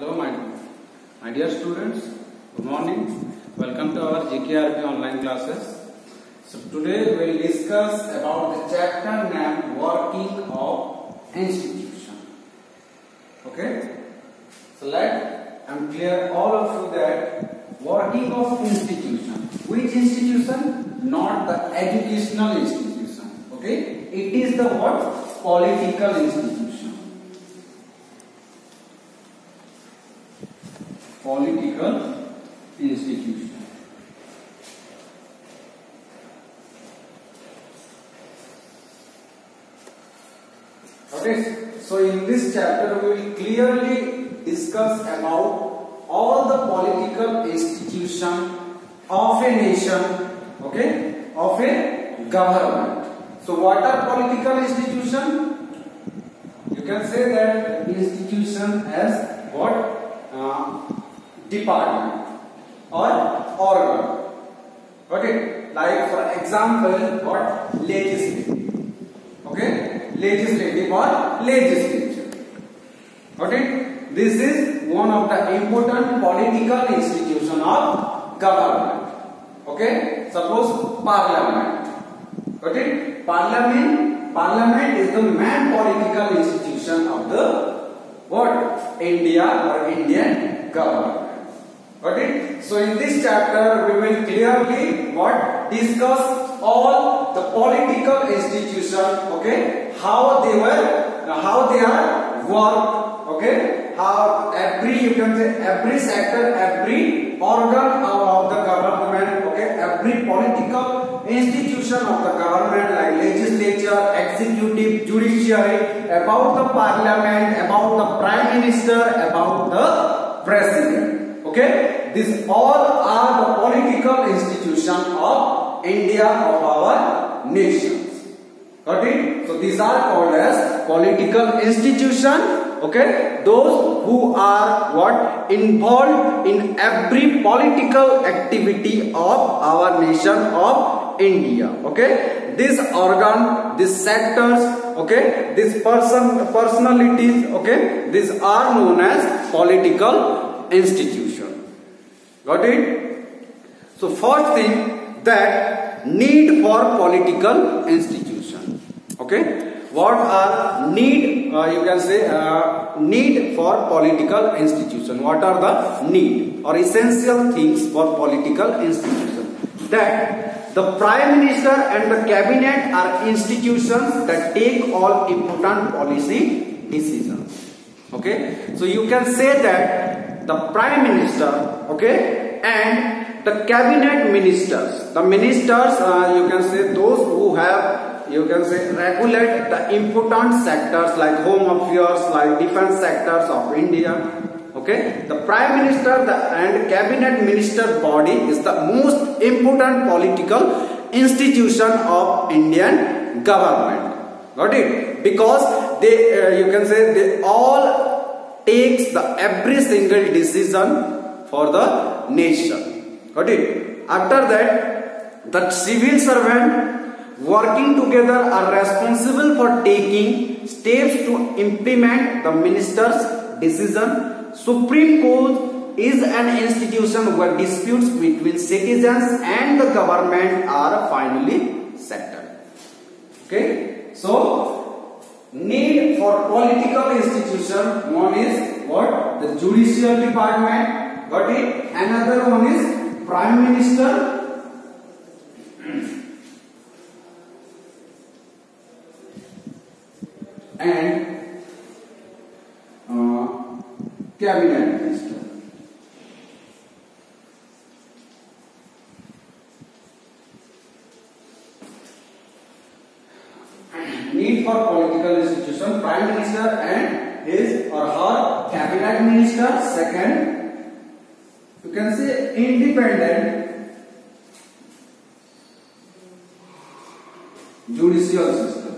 Hello my dear students, good morning. Welcome to our GKRP online classes. So today we will discuss about the chapter named Working of Institution. Okay? So I'm clear all of you that working of institution. Which institution? Not the educational institution. Okay? It is the what? Political institution. Political institution. Okay, so in this chapter we will clearly discuss about all the political institution of a nation, okay, of a government. So what are political institution? You can say that institution as what? Department or organ. Okay, like for example, what? Legislative. Okay, legislative or legislature. Okay, this is one of the important political institution of government. Okay, suppose parliament. Okay, parliament is the main political institution of the what? India or Indian government. Got it? So in this chapter we will clearly what? Discuss all the political institutions, okay? How they are work, okay? How you can say every sector, every organ of the government, okay? Every political institution of the government like legislature, executive, judiciary, about the parliament, about the prime minister, about the president. Okay, these all are the political institutions of India, of our nations. Got it? So these are called as political institutions. Okay, those who are what? Involved in every political activity of our nation of India. Okay, this organ, these sectors, okay, these personalities, okay, these are known as political institution. Got it? So first thing, that need for political institution. Okay, what are need? You can say need for political institution. What are the need or essential things for political institution? That the prime minister and the cabinet are institutions that take all important policy decisions. Okay, so you can say that the prime minister, okay, and the cabinet ministers, the ministers, you can say those who have, you can say, regulate the important sectors like home affairs, like defense sectors of India. Okay, the prime minister and cabinet minister body is the most important political institution of Indian government. Got it? Because they, you can say, they all takes the every single decision for the nation. Got it? After that, the civil servant working together are responsible for taking steps to implement the minister's decision. Supreme Court is an institution where disputes between citizens and the government are finally settled. Okay? So, need for political institution, one is what? The judicial department. Got it? Another one is prime minister. And cabinet minister. Need for political institution, prime minister and his or her cabinet minister. Second, you can say independent judicial system.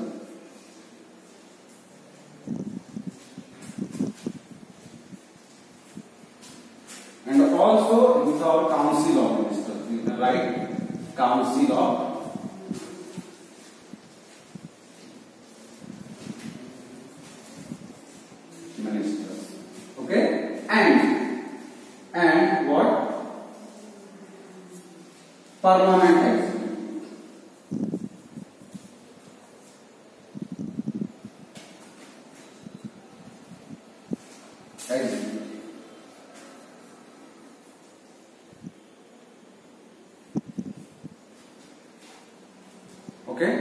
And also with our council of ministers, you can write council of ministers. Okay, and and what? Permanent executive. Okay.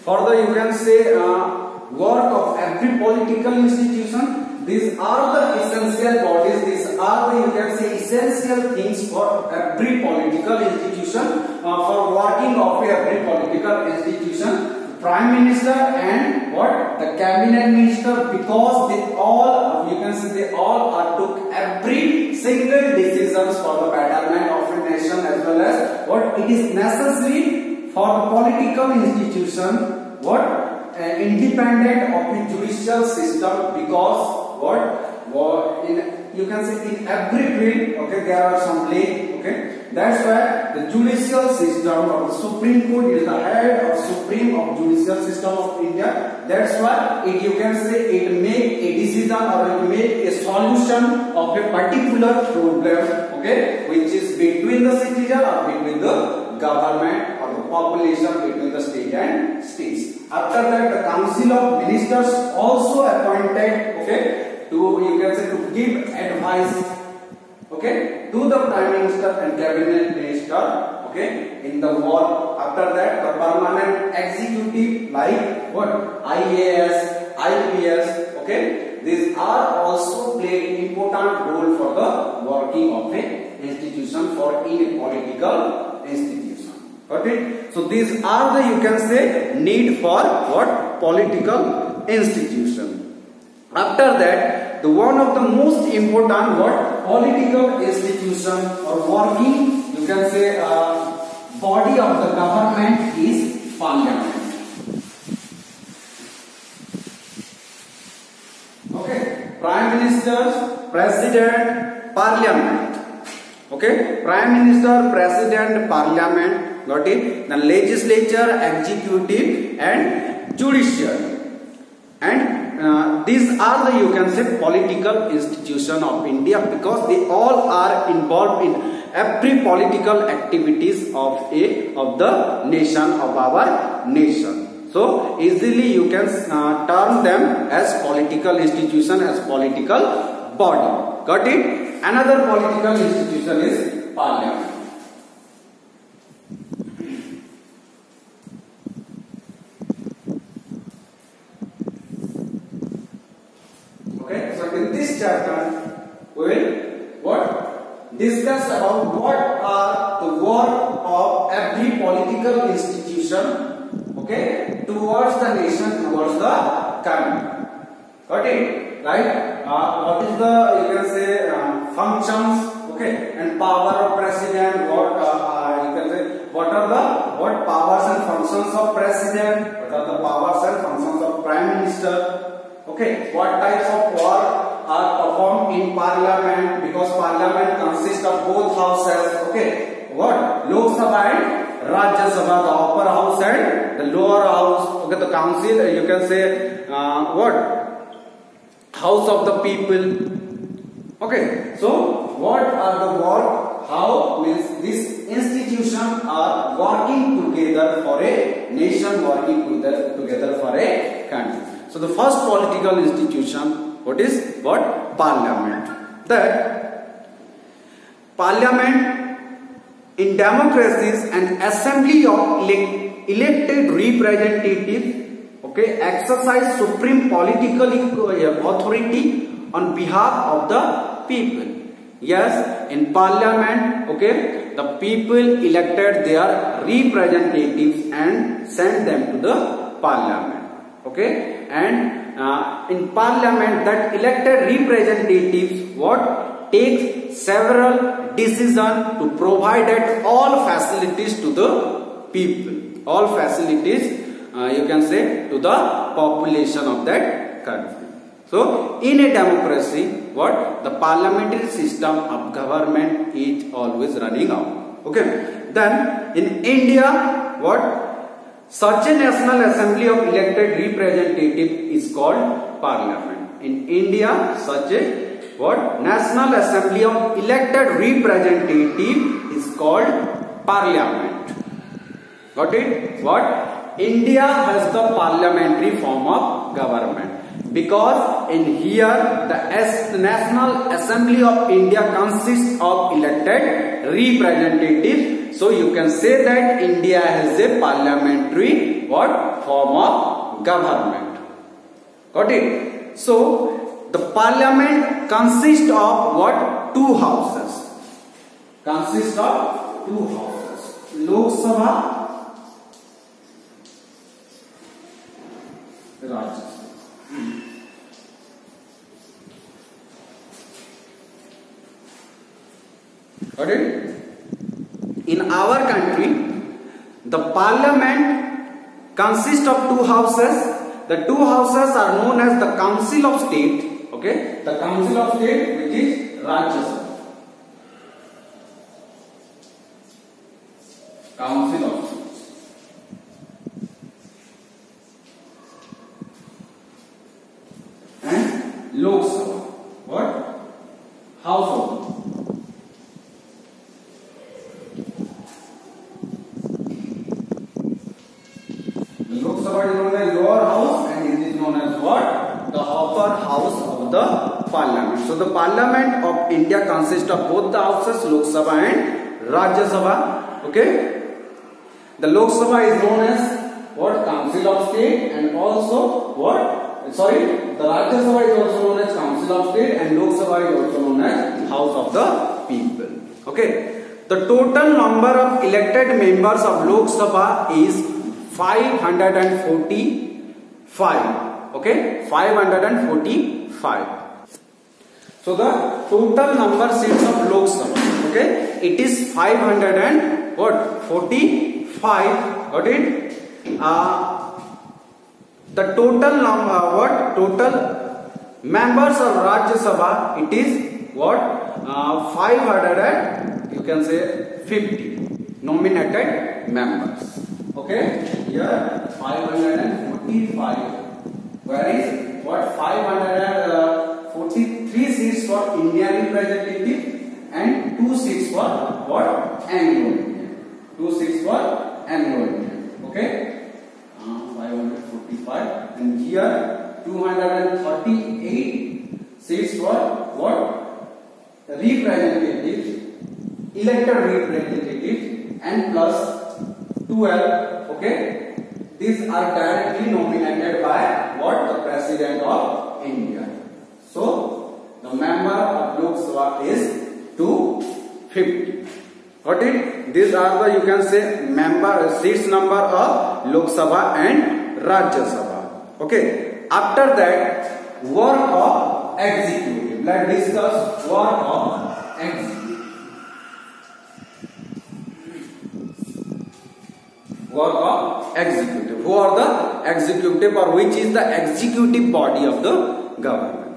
Further, you can say work of every political institution. These are the essential bodies. These are the, you can say, essential things for every political institution. For working of every political institution, Prime Minister and what? The Cabinet Minister, because they all, you can say, they all took every single decisions for the betterment of a nation, as well as what it is necessary for the political institution, what? Independent of the judicial system, because what? In, you can say, in every field, okay, there are some blame, okay. That's why the judicial system of the Supreme Court is the head of Supreme of judicial system of India. That's why it, you can say, it make a decision or it make a solution of a particular problem, okay, which is between the citizen or between the government or the population, between the state and states. After that, the Council of Ministers also appointed, okay, to, you can say, to give advice, okay, to the Prime Minister and Cabinet Minister, okay, in the work. After that, the permanent executive like what? IAS, IPS, okay, these are also play important role for the working of a institution, for in a political institution. Okay, so these are the, you can say, need for what? Political institution. After that, the one of the most important what? Political institution or working, you can say, body of the government is Parliament. Okay, Prime Minister, President, Parliament. Okay, Prime Minister, President, Parliament. Got it? The legislature, executive, and judiciary. And these are the, you can say, political institution of India, because they all are involved in every political activities of the nation, of our nation. So easily you can term them as political institution, as political body. Got it? Another political institution is Parliament. In this chapter, we will what? Discuss about what are the work of every political institution, okay, towards the nation, towards the country. Got it? Right? What is the, you can say, functions, okay, and power of president? What you can say? What are the powers and functions of president? What are the powers and functions of prime minister? Okay, what types of work are performed in Parliament, because Parliament consists of both houses, okay, what? Lok Sabha and Rajya Sabha, the upper house and the lower house, okay, the council, you can say, what? House of the people. Okay, so what are the work? How means this institution are working together for a nation, working together for a country. So the first political institution, what is? What? Parliament. That Parliament in democracies an assembly of elected representatives, okay, exercise supreme political authority on behalf of the people. Yes, in Parliament, okay, the people elected their representatives and sent them to the Parliament. Okay, and in Parliament, that elected representatives what takes several decisions to provide all facilities to the people, all facilities you can say to the population of that country. So in a democracy, what the parliamentary system of government is always running out. Okay, then in India, what such a national assembly of elected representative is called Parliament. In India, such a what? National Assembly of elected representative is called parliament. Got it? What? India has the parliamentary form of government because in here the National Assembly of India consists of elected representatives. So you can say that India has a parliamentary what? Form of government. Got it? So the parliament consists of what? Two houses. Consists of two houses. Lok Sabha, Rajya Sabha. Got it? In our country, the parliament consists of two houses. The two houses are known as the Council of State. Okay, the Council of State, which is Rajya Sabha. Council of State. And Lok Sabha. What? House of Lok Sabha is known as lower house and it is known as what? The upper house of the parliament. So the parliament of India consists of both the houses, Lok Sabha and Rajya Sabha. Okay? The Lok Sabha is known as what? Council of State, and also what? Sorry, the Rajya Sabha is also known as Council of State and Lok Sabha is also known as House of the People. Okay? The total number of elected members of Lok Sabha is 545. Okay, 545. So the total number seats of Lok Sabha, okay, it is 545. Got it? The total number, what? Total members of Rajya Sabha, it is what? 500, you can say 50 nominated members. Okay, here 545. Where is what? 543 seats for Indian representative and 2 seats for what? Anglo-Indian. 2 seats for Anglo-Indian. Okay, 545, and here 238 seats for what? Representatives, elected representatives, and plus 12, okay, these are directly nominated by what? The President of India. So the member of Lok Sabha is 250. Got it? These are the, you can say, member seats number of Lok Sabha and Rajya Sabha. Okay. After that, work of executive. Let's discuss work of executive. Work of executive. Who are the executive, or which is the executive body of the government?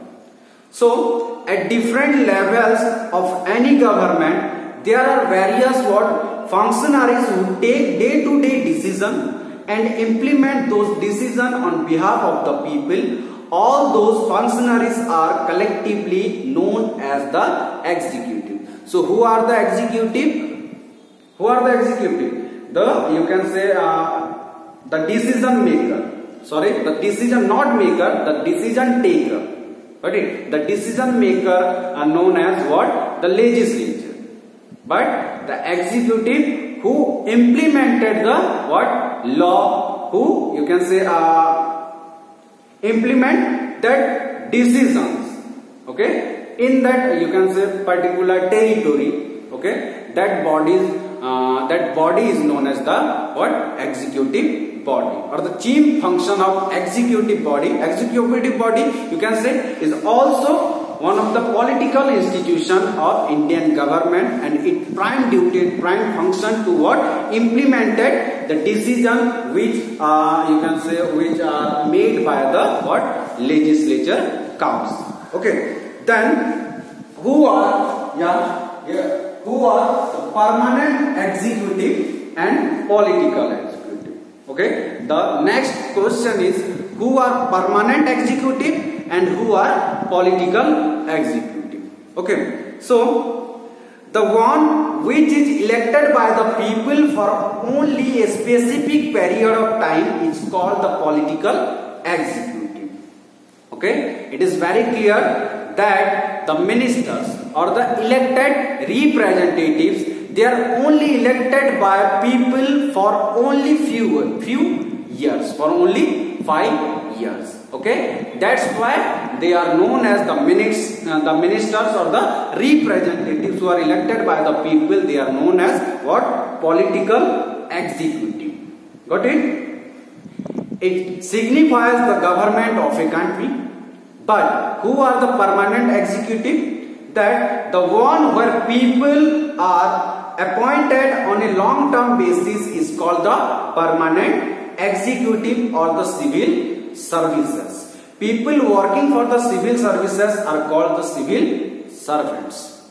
So at different levels of any government, there are various what? Functionaries who take day-to-day decision and implement those decisions on behalf of the people. All those functionaries are collectively known as the executive. So who are the executive? Who are the executive? The, you can say, the decision maker. Sorry, the decision not maker, the decision taker. Okay, the decision maker are known as what? The legislature. But the executive who implemented the what? Law, who you can say implement that decisions. Okay, in that you can say particular territory. Okay, that body is known as the what? Executive body, or the chief function of executive body. Executive body, you can say, is also one of the political institution of Indian government, and its prime duty, prime function to what? Implemented the decision which you can say which are made by the what? Legislature council. Okay, then who are who are the permanent executive and political executive? Okay, the next question is who are permanent executive and who are political executive? Okay, so the one which is elected by the people for only a specific period of time is called the political executive. Okay, it is very clear that the ministers or the elected representatives, they are only elected by people for only few years, for only 5 years. Okay, that's why they are known as the ministers or the representatives who are elected by the people. They are known as what? Political executive. Got it? It signifies the government of a country. But who are the permanent executive? That the one where people are appointed on a long-term basis is called the permanent executive or the civil services. People working for the civil services are called the civil servants.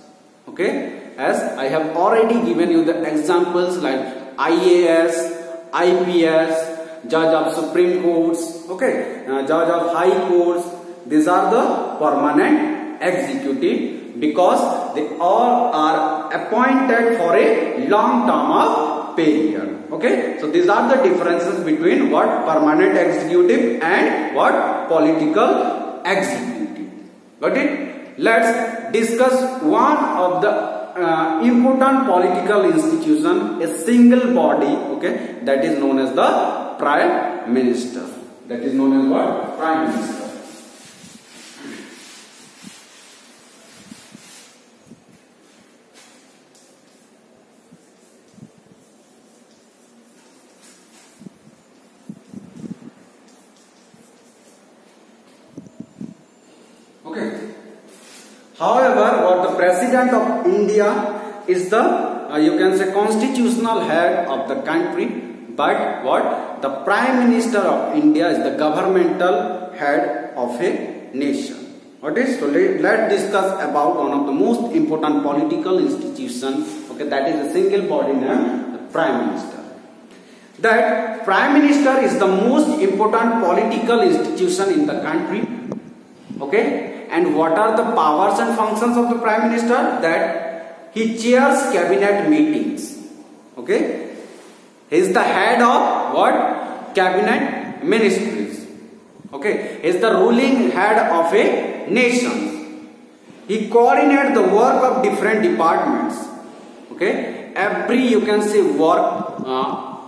Okay, as I have already given you the examples like IAS, IPS, judge of Supreme Courts, okay, judge of High Courts. These are the permanent executive because they all are appointed for a long term of period. Okay, so these are the differences between what? Permanent executive and what? Political executive. Got it? Let's discuss one of the important political institution, a single body, okay, that is known as the Prime Minister. That is known as what? Prime Minister. However, what the President of India is the you can say constitutional head of the country, but what? The Prime Minister of India is the governmental head of a nation. What is? So let's discuss about one of the most important political institution. Okay, that is a single body named the Prime Minister. That Prime Minister is the most important political institution in the country. Okay. And what are the powers and functions of the Prime Minister? That he chairs cabinet meetings. Okay, he is the head of what? Cabinet ministries. Okay, he is the ruling head of a nation. He coordinates the work of different departments. Okay, every you can say work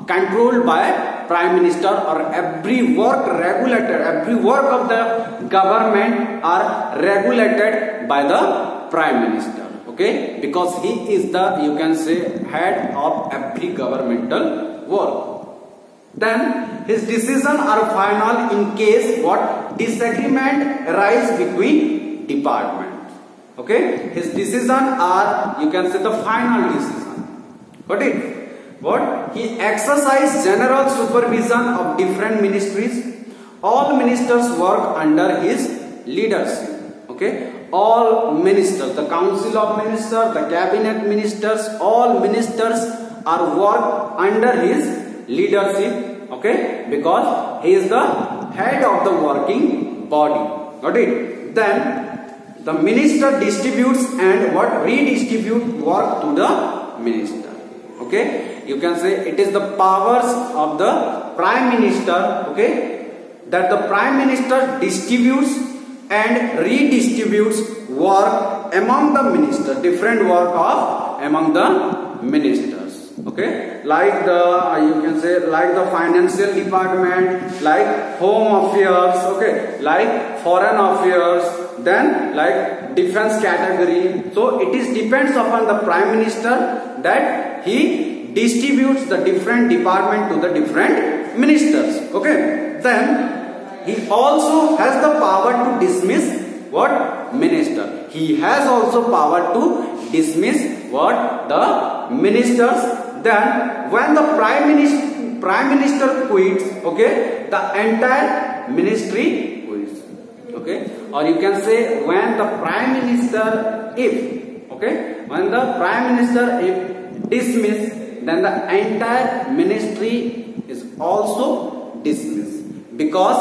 controlled by Prime Minister, or every work regulated, every work of the government are regulated by the Prime Minister. Okay, because he is the you can say head of every governmental work. Then his decisions are final in case what? Disagreement arise between departments. Okay, his decisions are you can say the final decision. Got it? What? He exercises general supervision of different ministries. All ministers work under his leadership. Okay, all ministers, the Council of Ministers, the Cabinet Ministers, all ministers are work under his leadership. Okay, because he is the head of the working body. Got it? Then the minister distributes and what? Redistribute work to the minister. Okay, you can say it is the powers of the Prime Minister. Okay, that the Prime Minister distributes and redistributes work among the ministers, different work of among the ministers. Okay, like the you can say like the financial department, like home affairs. Okay, like foreign affairs, then like defense category. So it is depends upon the Prime Minister that he distributes the different department to the different ministers. Okay, then he also has the power to dismiss what? Minister. He has also power to dismiss what? The ministers. Then when the Prime Minister quits, okay, the entire ministry quits. Okay, or you can say when the Prime Minister when the Prime Minister if dismissed, then the entire ministry is also dismissed, because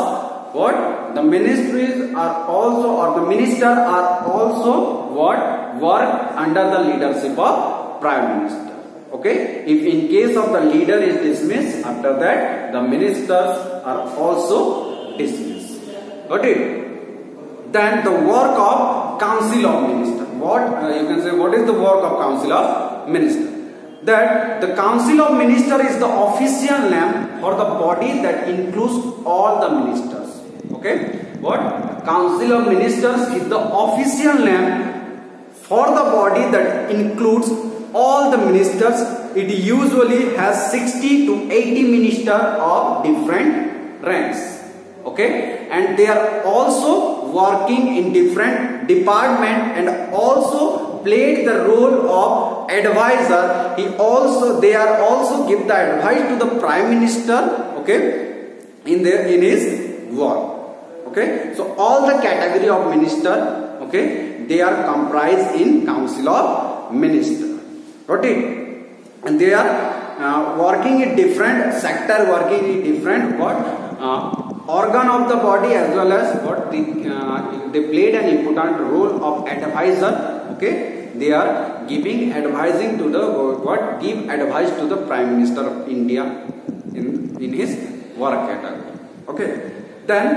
what? The ministries are also, or the minister are also what? work under the leadership of Prime Minister. Okay, if in case of the leader is dismissed, after that the ministers are also dismissed. Got it? Then the work of Council of Ministers. What you can say? What is the work of Council of Ministers? That the Council of Ministers is the official name for the body that includes all the ministers. Okay, what? Council of Ministers is the official name for the body that includes all the ministers. It usually has 60 to 80 ministers of different ranks. Okay, and they are also working in different departments and also played the role of advisor. They are also give the advice to the Prime Minister. Okay, in his work. Okay, so all the category of minister, okay, they are comprised in Council of Ministers. Got it? And they are working in different sector, working in different organ of the body, as well as what they played an important role of advisor. Okay, they are giving advising to the give advice to the Prime Minister of India in his work category. Okay, then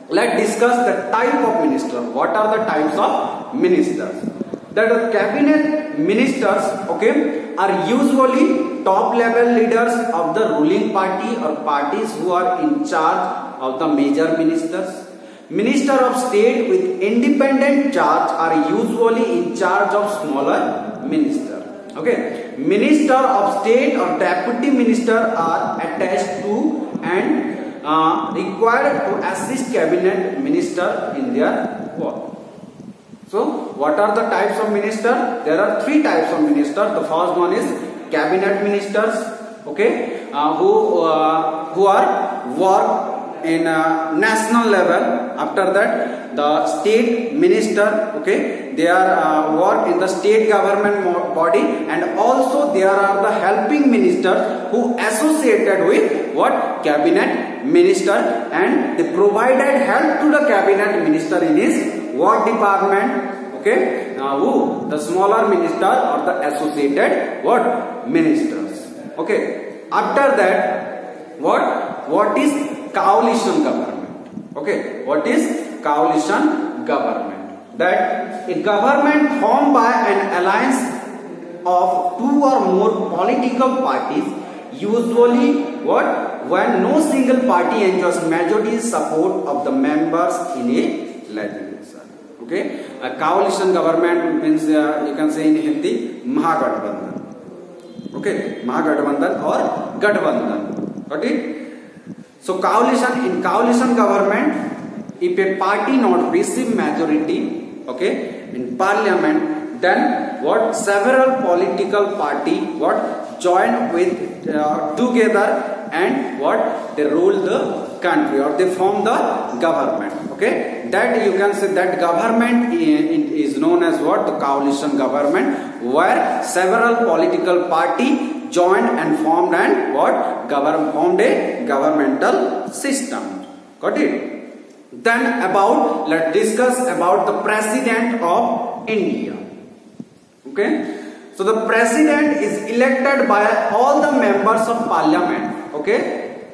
let's discuss the type of minister. What are the types of ministers? That the cabinet ministers, okay, are usually top level leaders of the ruling party or parties who are in charge of the major ministers. Minister of state with independent charge are usually in charge of smaller minister. Okay, minister of state or deputy minister are attached to and required to assist cabinet minister in their work. So, what are the types of minister? There are three types of minister. The first one is cabinet ministers, okay, who are work in national level. After that, the state minister, okay, they are work in the state government body, and also there are the helping ministers who associated with what? Cabinet minister, and they provided help to the cabinet minister in his work department. Okay, who? The smaller minister or the associated what? Ministers. Okay, after that, what is coalition government? Okay, what is coalition government? That a government formed by an alliance of two or more political parties, usually what? When no single party enjoys majority support of the members in a legislature. Okay, a coalition government means you can say in Hindi Mahagathbandhan. Okay, Mahagathbandhan or Gathbandhan. Got it? So in coalition government, if a party not receive majority, okay, in parliament, then what? Several political party what? Join with together and what? They rule the country or they form the government. Okay, that you can say that government is known as what? The coalition government, where several political party joined and formed and what? Formed a governmental system. Got it? Then let's discuss about the President of India. Okay, so the President is elected by all the members of Parliament. Okay,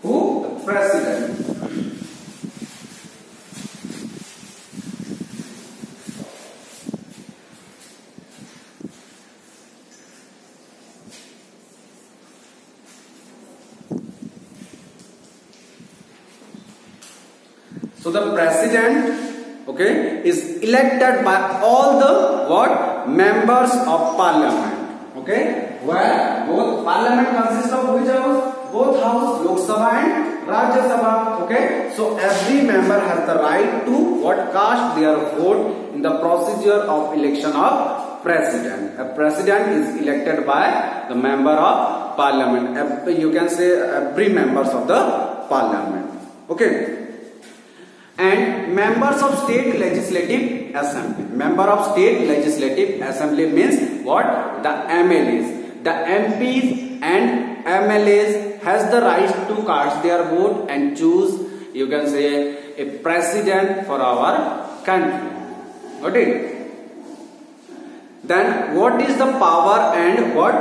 who? The President. So the President, okay, is elected by all the what? Members of Parliament. Okay, where both Parliament consists of which house? Both house, Lok Sabha and Rajya Sabha. Okay, so every member has the right to what? Cast their vote in the procedure of election of President. A President is elected by the member of Parliament. You can say every members of the Parliament. Okay. And members of State Legislative Assembly. Member of State Legislative Assembly means what? The MLAs. The MPs and MLAs has the right to cast their vote and choose, you can say, a president for our country. Got it? Then what is the power and what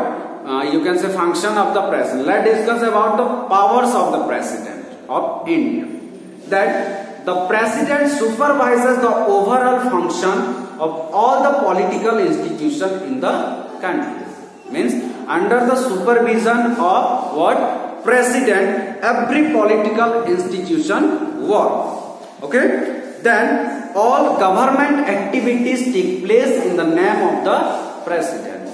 you can say function of the president? Let's discuss about the powers of the president of India. That the president supervises the overall function of all the political institutions in the country. Means under the supervision of what? President, every political institution works. Okay? Then all government activities take place in the name of the president,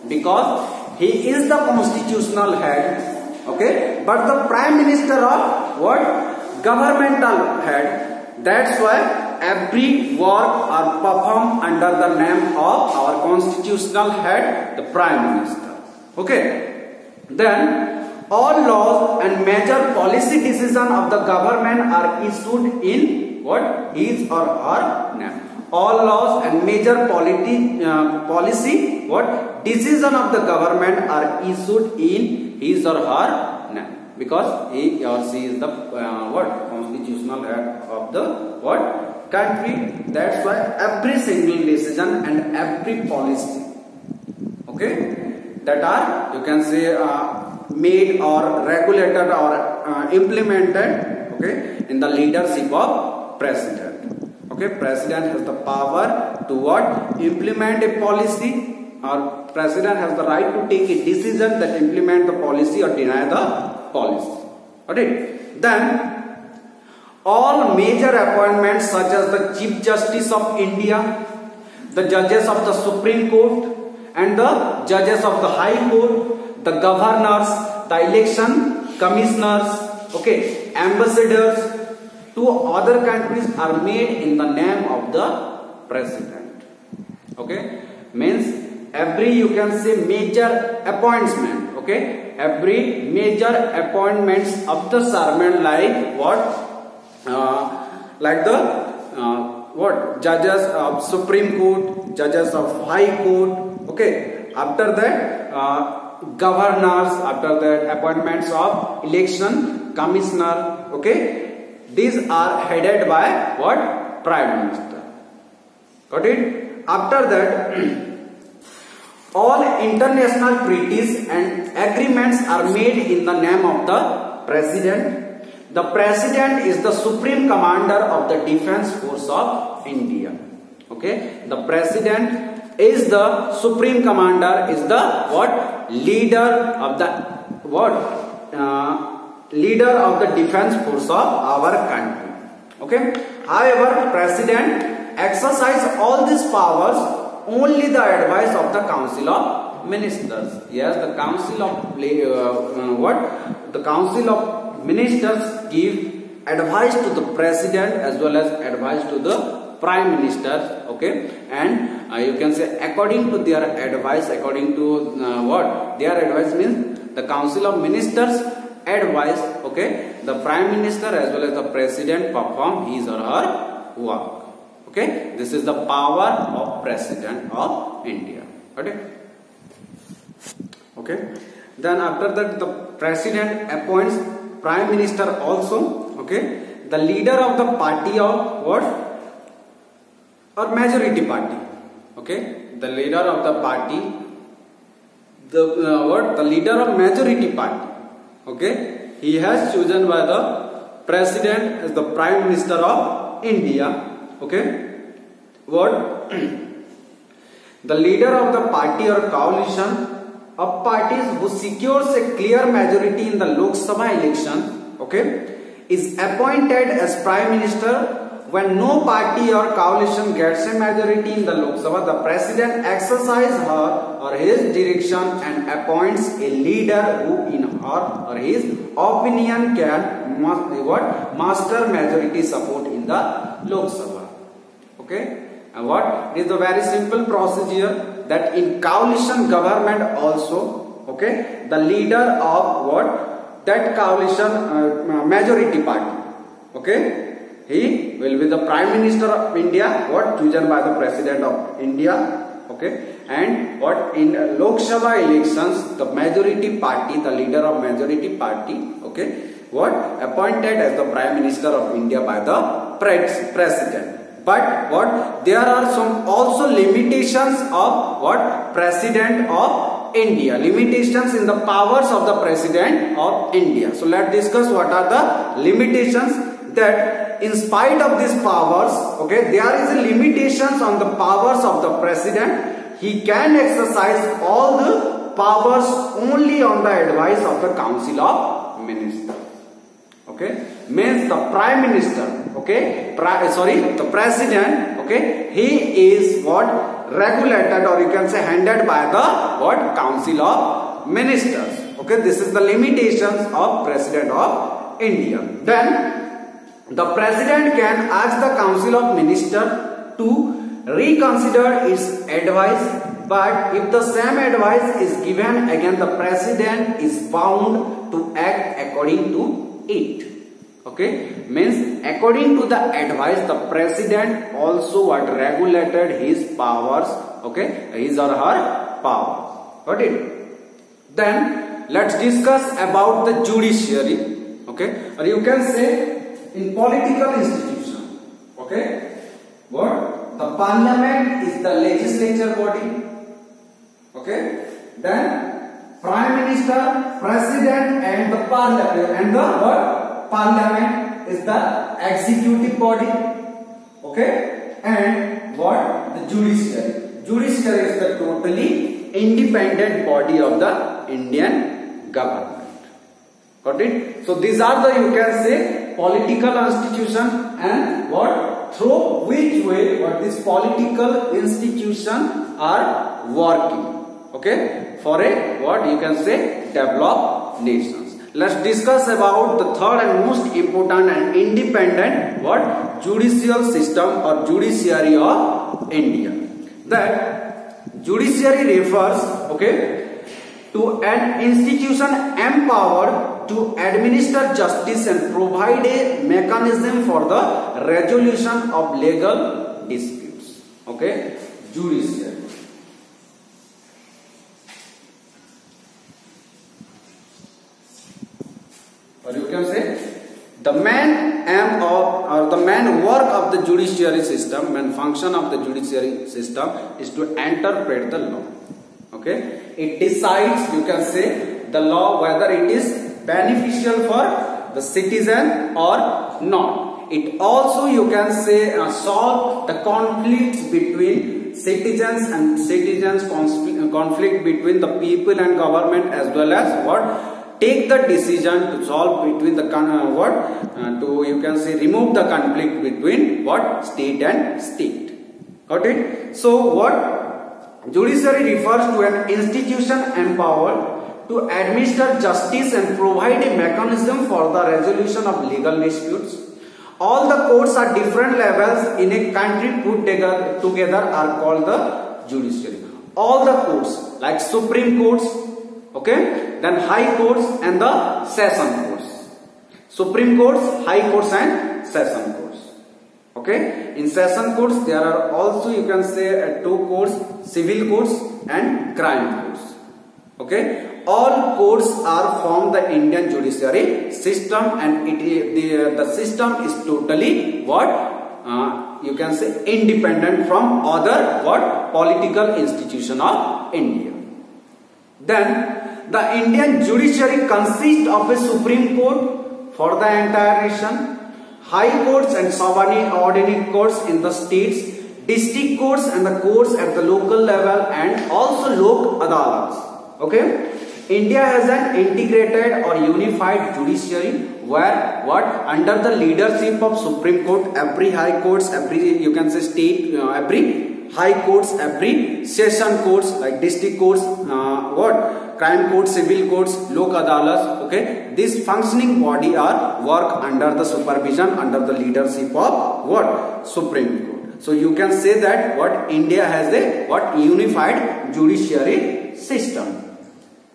because he is the constitutional head. Okay? But the prime minister of what? Governmental head. That's why every work are performed under the name of our constitutional head, the prime minister. Okay? Then all laws and major policy decisions of the government are issued in what? His or her name. All laws and major policy what? Decision of the government are issued in his or her name, because he or she is the what? Constitutional head of the what? Country. That's why every single decision and every policy, okay, that are you can say made or regulated or implemented, okay, in the leadership of president. Okay, president has the power to what? Implement a policy, or president has the right to take a decision that implement the policy or deny the policy. Alright. Then all major appointments such as the Chief Justice of India, the judges of the Supreme Court and the judges of the High Court, the governors, the election commissioners, okay, ambassadors to other countries are made in the name of the president. Okay, means every you can say major appointment, okay, every major appointments of the servant, like what, like the what, judges of Supreme Court, judges of High Court, okay, after that governors, after that appointments of election commissioner, okay, these are headed by what? Prime Minister. Got it? After that all international treaties and agreements are made in the name of the president. The president is the supreme commander of the defense force of India. Okay, the president is the supreme commander, is the what? Leader of the what? Leader of the defense force of our country. Okay. However, president exercise all these powers only the advice of the Council of Ministers. Yes, the Council of what? The Council of Ministers give advice to the president as well as advice to the prime minister. Okay, and you can say according to their advice, according to what? Their advice means the Council of Ministers advice, okay, the prime minister as well as the president perform his or her work. Okay, this is the power of president of India. Okay, then after that the president appoints prime minister also. Okay, the leader of the party of what? Or majority party. Okay, the leader of the party, the what? The leader of majority party. Okay, he has chosen by the president as the prime minister of India. Okay, what? The leader of the party or coalition of parties who secures a clear majority in the Lok Sabha election, okay, is appointed as prime minister. When no party or coalition gets a majority in the Lok Sabha, the president exercises her or his direction and appoints a leader who in her or his opinion can what? Master majority support in the Lok Sabha. Okay, and what is the very simple procedure that in coalition government also, okay, the leader of what? That coalition majority party, okay, he will be the prime minister of India, what? Chosen by the president of India. Okay, and what? In Lok Sabha elections, the majority party, the leader of majority party, okay, what? Appointed as the prime minister of India by the president. But what there are some also limitations of what President of India, limitations in the powers of the President of India. So let's discuss what are the limitations. That in spite of these powers, okay, there is a limitations on the powers of the President. He can exercise all the powers only on the advice of the Council of Ministers. Okay, means the Prime Minister, okay, the President, okay, he is what regulated, or you can say handled by the what Council of Ministers. Okay, this is the limitations of President of India. Then the President can ask the Council of Ministers to reconsider its advice, but if the same advice is given again, the President is bound to act according to it. Okay, means according to the advice, the President also what regulated his powers, okay, his or her power. Got it? Then let's discuss about the judiciary. Okay, or you can say in political institution. Okay, what the Parliament is the legislature body. Okay, then Prime Minister, President, and the Parliament, and the what Parliament is the executive body. Okay, and what the judiciary. Judiciary is the totally independent body of the Indian government. Got it? So these are the, you can say, political institution, and what through which way what this political institution are working. Okay, for a what you can say developed nations. Let's discuss about the third and most important and independent what judicial system or judiciary of India. That judiciary refers, okay, to an institution empowered to administer justice and provide a mechanism for the resolution of legal disputes. Okay, judiciary. Or you can say the main aim of, or the main work of the judiciary system, main function of the judiciary system is to interpret the law. Okay, it decides, you can say, the law whether it is beneficial for the citizen or not. It also, you can say, solve the conflicts between citizens and conflict between the people and government, as well as what take the decision to solve between the to you can say remove the conflict between what state and state. Got it? So what judiciary refers to an institution empowered to administer justice and provide a mechanism for the resolution of legal disputes. All the courts at different levels in a country put together are called the judiciary. All the courts like Supreme Courts, okay, then High Courts and the Session Courts. Supreme Courts, High Courts and Session Courts. Okay, in Session Courts there are also, you can say, two courts, Civil Courts and Crime Courts. Okay, all courts are from the Indian judiciary system, and the system is totally what you can say independent from other what political institution of India. Then the Indian judiciary consists of a Supreme Court for the entire nation, High Courts and subordinate courts in the states, district courts and the courts at the local level, and also Lok Adalats. Okay, India has an integrated or unified judiciary where what under the leadership of Supreme Court, every High Courts, every you can say state, every High Courts, every Session Courts like district courts, what Crime Courts, Civil Courts, Lok Adalats. Okay, this functioning body are work under the supervision, under the leadership of what Supreme Court. So you can say that what India has a what unified judiciary system.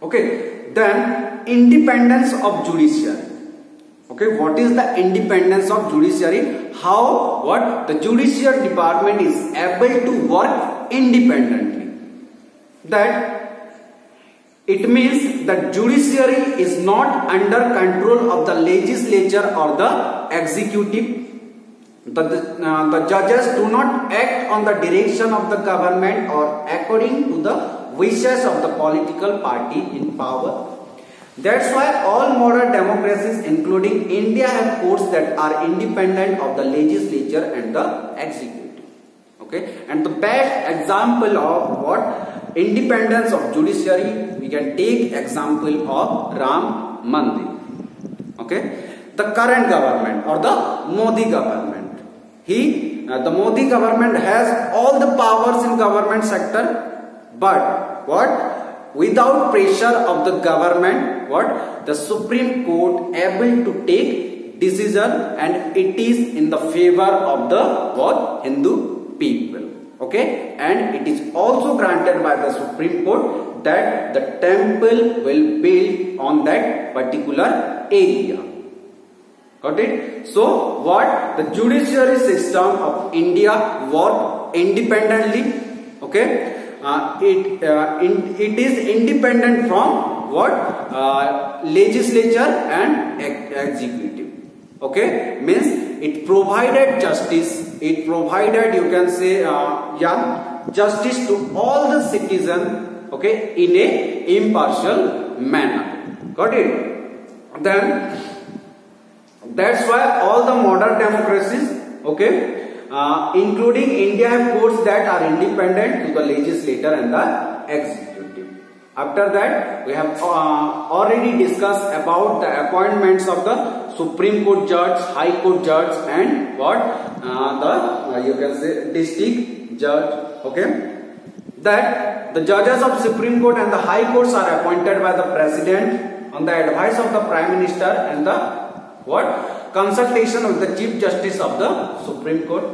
Okay, then independence of judiciary. Okay, what is the independence of judiciary? How what the judicial department is able to work independently. That it means that judiciary is not under control of the legislature or the executive. the judges do not act on the direction of the government or according to the wishes of the political party in power. That's why all modern democracies, including India, have courts that are independent of the legislature and the executive. Okay, and the best example of what independence of judiciary, we can take example of Ram Mandir. Okay, the current government or the Modi government. The Modi government has all the powers in government sector, but what? Without pressure of the government, what? The Supreme Court able to take decision, and it is in the favor of the what? Hindu people. Okay, and it is also granted by the Supreme Court that the temple will build on that particular area. Got it? So what? The judiciary system of India work independently. Okay, it is independent from what? Legislature and executive. Okay, means it provided justice. It provided, you can say, justice to all the citizens. Okay, in a impartial manner. Got it? Then that's why all the modern democracies, okay, including India, have courts that are independent to the legislature and the executive. After that, we have already discussed about the appointments of the Supreme Court judge, High Court judge, and what? You can say district judge. Okay, that the judges of Supreme Court and the High Courts are appointed by the President on the advice of the Prime Minister and the what? Consultation with the Chief Justice of the Supreme Court.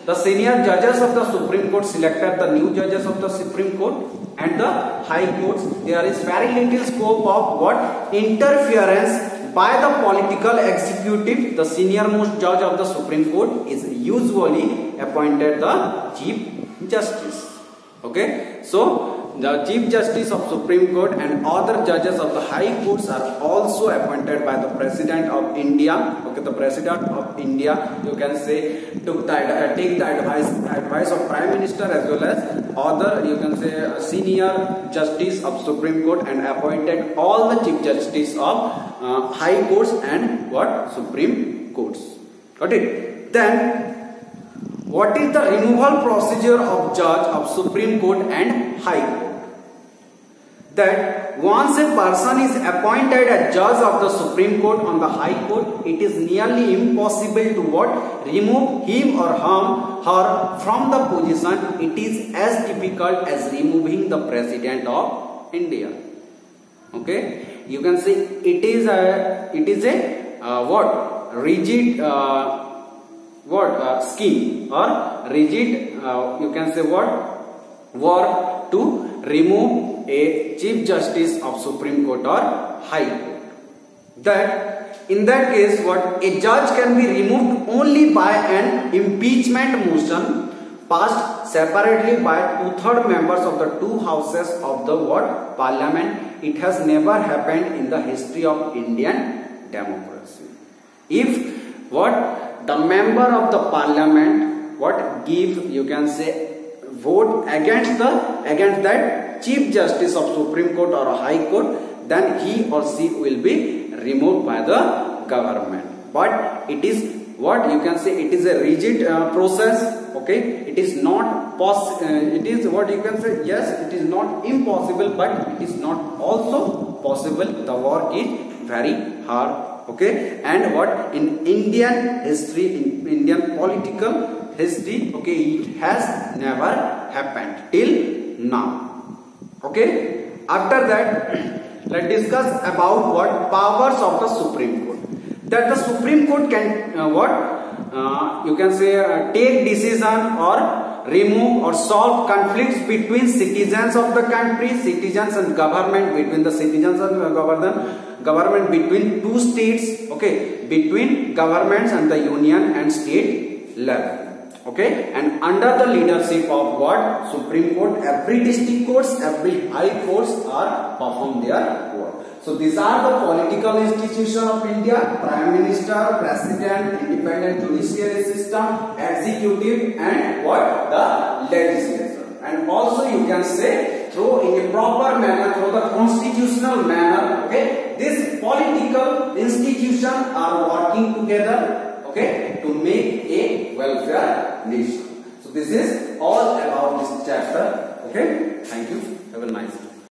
The senior judges of the Supreme Court selected the new judges of the Supreme Court and the High Courts. There is very little scope of what? Interference by the political executive. The senior most judge of the Supreme Court is usually appointed the Chief Justice. Okay, so the Chief Justice of Supreme Court and other judges of the High Courts are also appointed by the President of India. Okay, the President of India, you can say, take the advice of Prime Minister as well as other, you can say, senior Justice of Supreme Court, and appointed all the Chief Justice of High Courts and what? Supreme Courts. Got it? Then what is the removal procedure of judge of Supreme Court and High Court? That once a person is appointed as judge of the Supreme Court on the High Court, it is nearly impossible to what? Remove him or her from the position. It is as difficult as removing the President of India. Okay, you can say it is a what? Rigid scheme or rigid, you can say what? Work to remove a Chief Justice of Supreme Court or High Court. That in that case, what? A judge can be removed only by an impeachment motion passed separately by 2/3 members of the two houses of the what? Parliament. It has never happened in the history of Indian democracy. If what? The member of the Parliament what? Give, you can say, vote against that Chief Justice of Supreme Court or High Court, then he or she will be removed by the government. But it is what? You can say it is a rigid process. Okay, it is not it is what you can say, yes, it is not impossible, but it is not also possible. The work is very hard. Okay, and what? In Indian history, in Indian political history, okay, it has never happened till now. Okay, after that, let's discuss about what? Powers of the Supreme Court. That the Supreme Court can you can say take decision or remove or solve conflicts between citizens of the country, citizens and government, between the citizens and government between two states, okay, between governments and the union and state level. Okay, and under the leadership of what? Supreme Court, every district courts, every high courts are perform their work. So these are the political institution of India: Prime Minister, President, independent judiciary system, executive, and what? The legislature. And also you can say through in a proper manner, through the constitutional manner, okay, this political institution are working together, okay, to make a welfare nation. So this is all about this chapter. Okay, thank you. Have a nice day.